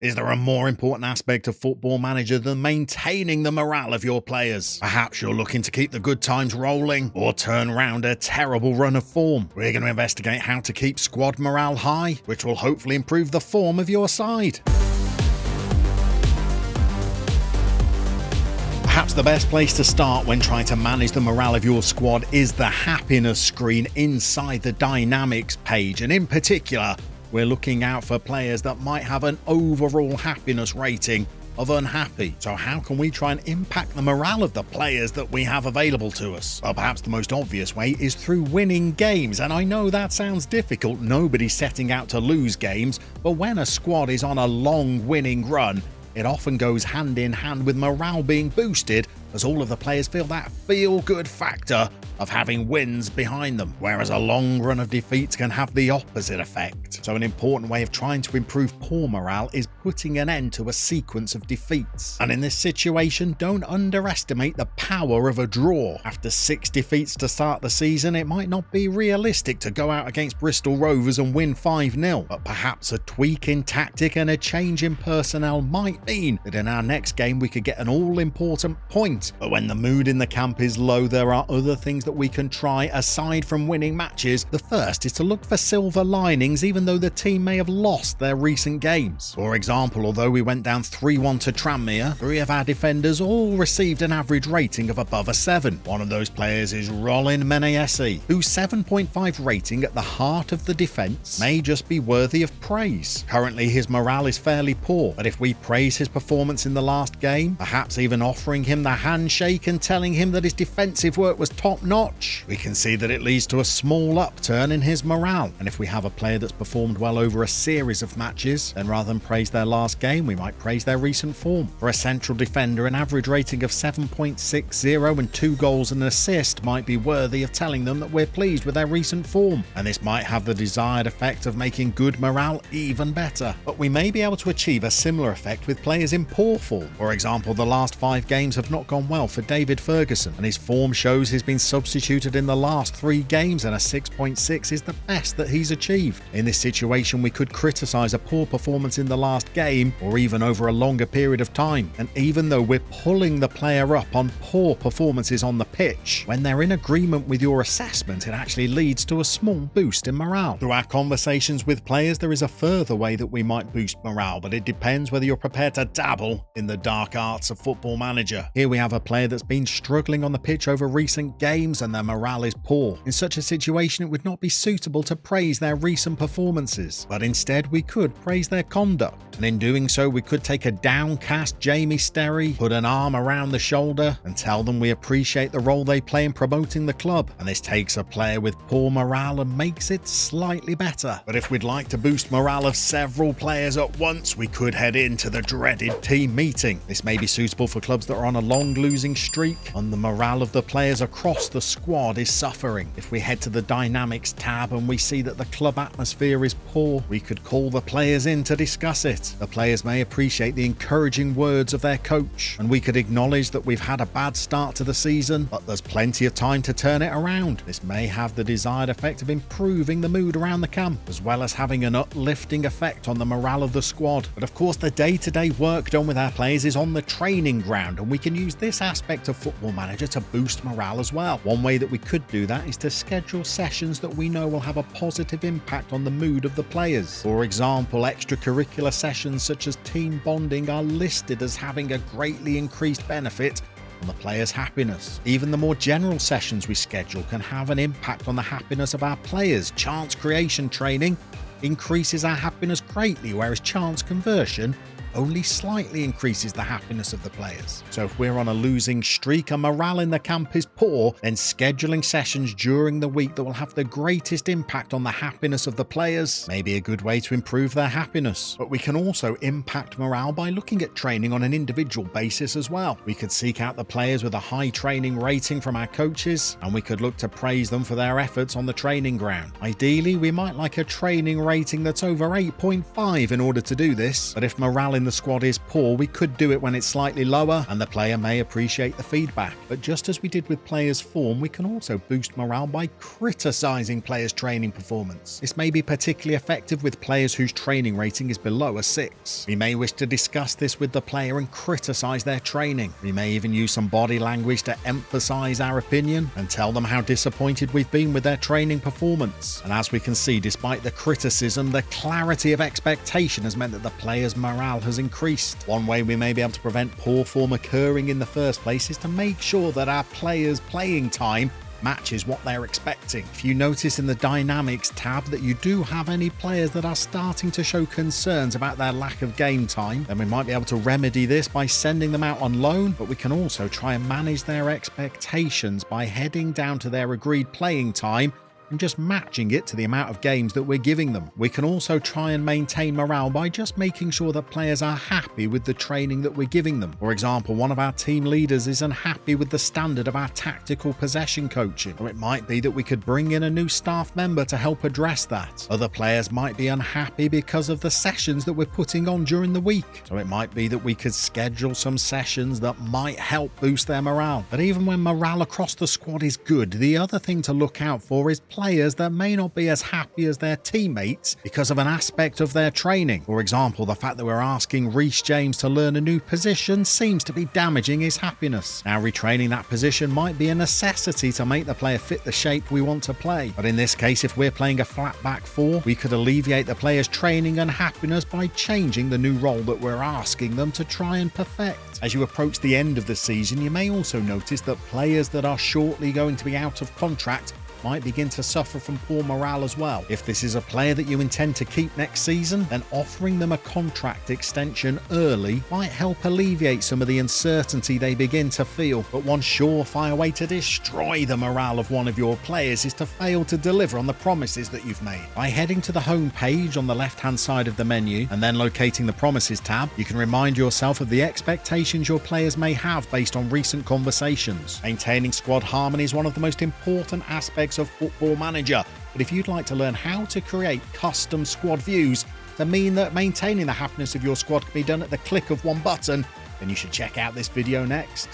Is there a more important aspect of Football Manager than maintaining the morale of your players? Perhaps you're looking to keep the good times rolling or turn round a terrible run of form. We're going to investigate how to keep squad morale high, which will hopefully improve the form of your side. Perhaps the best place to start when trying to manage the morale of your squad is the happiness screen inside the Dynamics page, and in particular, we're looking out for players that might have an overall happiness rating of unhappy. So how can we try and impact the morale of the players that we have available to us? Well, perhaps the most obvious way is through winning games, and I know that sounds difficult. Nobody's setting out to lose games, but when a squad is on a long winning run, it often goes hand in hand with morale being boosted, as all of the players feel that feel-good factor of having wins behind them, whereas a long run of defeats can have the opposite effect. So an important way of trying to improve poor morale is putting an end to a sequence of defeats. And in this situation, don't underestimate the power of a draw. After 6 defeats to start the season, it might not be realistic to go out against Bristol Rovers and win 5-0, but perhaps a tweak in tactic and a change in personnel might mean that in our next game we could get an all-important point. But when the mood in the camp is low, there are other things that we can try aside from winning matches. The first is to look for silver linings even though the team may have lost their recent games. For example, although we went down 3-1 to Tranmere, 3 of our defenders all received an average rating of above a 7. One of those players is Rolin Menayesi, whose 7.5 rating at the heart of the defence may just be worthy of praise. Currently his morale is fairly poor, but if we praise his performance in the last game, perhaps even offering him the handshake and telling him that his defensive work was top-notch, we can see that it leads to a small upturn in his morale. And if we have a player that's performed well over a series of matches, then rather than praise their last game, we might praise their recent form. For a central defender, an average rating of 7.60 and 2 goals and an assist might be worthy of telling them that we're pleased with their recent form, and this might have the desired effect of making good morale even better. But we may be able to achieve a similar effect with players in poor form. For example, the last 5 games have not gone well for David Ferguson, and his form shows he's been substituted in the last 3 games, and a 6.6 is the best that he's achieved. In this situation, we could criticise a poor performance in the last game or even over a longer period of time, and even though we're pulling the player up on poor performances on the pitch, when they're in agreement with your assessment, it actually leads to a small boost in morale. Through our conversations with players, there is a further way that we might boost morale, but it depends whether you're prepared to dabble in the dark arts of Football Manager. Here we have a player that's been struggling on the pitch over recent games and their morale is poor. In such a situation, it would not be suitable to praise their recent performances, but instead we could praise their conduct. And in doing so, we could take a downcast Jamie Sterry, put an arm around the shoulder and tell them we appreciate the role they play in promoting the club. And this takes a player with poor morale and makes it slightly better. But if we'd like to boost morale of several players at once, we could head into the dreaded team meeting. This may be suitable for clubs that are on a long losing streak and the morale of the players across the squad is suffering. If we head to the Dynamics tab and we see that the club atmosphere is poor, we could call the players in to discuss it. The players may appreciate the encouraging words of their coach, and we could acknowledge that we've had a bad start to the season, but there's plenty of time to turn it around. This may have the desired effect of improving the mood around the camp, as well as having an uplifting effect on the morale of the squad. But of course, the day-to-day work done with our players is on the training ground, and we can use this aspect of Football Manager to boost morale as well. One way that we could do that is to schedule sessions that we know will have a positive impact on the mood of the players. For example, extracurricular sessions such as team bonding are listed as having a greatly increased benefit on the players' happiness. Even the more general sessions we schedule can have an impact on the happiness of our players. Chance creation training increases our happiness greatly, whereas chance conversion only slightly increases the happiness of the players. So if we're on a losing streak and morale in the camp is poor, then scheduling sessions during the week that will have the greatest impact on the happiness of the players may be a good way to improve their happiness. But we can also impact morale by looking at training on an individual basis as well. We could seek out the players with a high training rating from our coaches, and we could look to praise them for their efforts on the training ground. Ideally, we might like a training rating that's over 8.5 in order to do this, but if morale in the squad is poor, we could do it when it's slightly lower and the player may appreciate the feedback. But just as we did with players' form, we can also boost morale by criticising players' training performance. This may be particularly effective with players whose training rating is below a 6. We may wish to discuss this with the player and criticise their training. We may even use some body language to emphasise our opinion and tell them how disappointed we've been with their training performance. And as we can see, despite the criticism, the clarity of expectation has meant that the player's morale has increased. One way we may be able to prevent poor form occurring in the first place is to make sure that our players' playing time matches what they're expecting. If you notice in the Dynamics tab that you do have any players that are starting to show concerns about their lack of game time, then we might be able to remedy this by sending them out on loan, but we can also try and manage their expectations by heading down to their agreed playing time and just matching it to the amount of games that we're giving them. We can also try and maintain morale by just making sure that players are happy with the training that we're giving them. For example, one of our team leaders isn't happy with the standard of our tactical possession coaching, or it might be that we could bring in a new staff member to help address that. Other players might be unhappy because of the sessions that we're putting on during the week, so it might be that we could schedule some sessions that might help boost their morale. But even when morale across the squad is good, the other thing to look out for is players that may not be as happy as their teammates because of an aspect of their training. For example, the fact that we're asking Reece James to learn a new position seems to be damaging his happiness. Now, retraining that position might be a necessity to make the player fit the shape we want to play. But in this case, if we're playing a flat back four, we could alleviate the player's training and happiness by changing the new role that we're asking them to try and perfect. As you approach the end of the season, you may also notice that players that are shortly going to be out of contract might begin to suffer from poor morale as well. If this is a player that you intend to keep next season, then offering them a contract extension early might help alleviate some of the uncertainty they begin to feel. But one surefire way to destroy the morale of one of your players is to fail to deliver on the promises that you've made. By heading to the home page on the left-hand side of the menu and then locating the Promises tab, you can remind yourself of the expectations your players may have based on recent conversations. Maintaining squad harmony is one of the most important aspects of Football Manager, but if you'd like to learn how to create custom squad views to mean that maintaining the happiness of your squad can be done at the click of one button, then you should check out this video next.